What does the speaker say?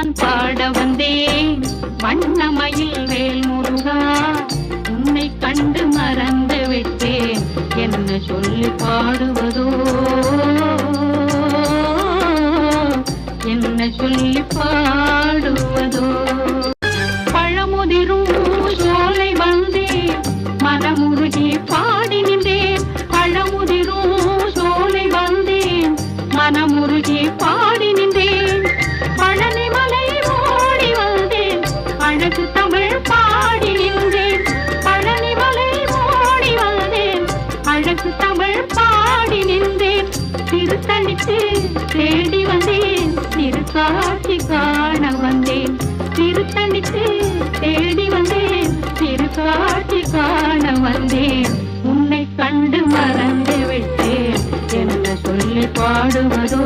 நான் பாட வந்தேன் வண்ணமயில் வேல் முருகா உன்னை கண்டு மறந்து விட்டேன் என்ன சொல்லி பாடுவதோ என்ன சொல்லி பாடுவதோ பழமுதிரும் சோலை வந்தேன் மனமுருகி பாடி நின்றேன் பழமுதிரும் சோலை வந்தேன் மனமுருகி பாடி நின்றேன் பழனிமலை ஓடி வந்தேன் அழகு தமிழ் பாடி நின்றேன் பழனிமலை ஓடி வந்தேன் அழகு தமிழ் பாடி நின்றேன் திருத்தணிக்கு தேடி வந்தேன் திருக்காட்சி காண வந்தேன் திருத்தணிக்கு தேடி வந்தேன் திருக்காட்சி காண வந்தேன் உன்னை கண்டு மறந்து விட்டேன் என்ன சொல்லி பாடுவதோ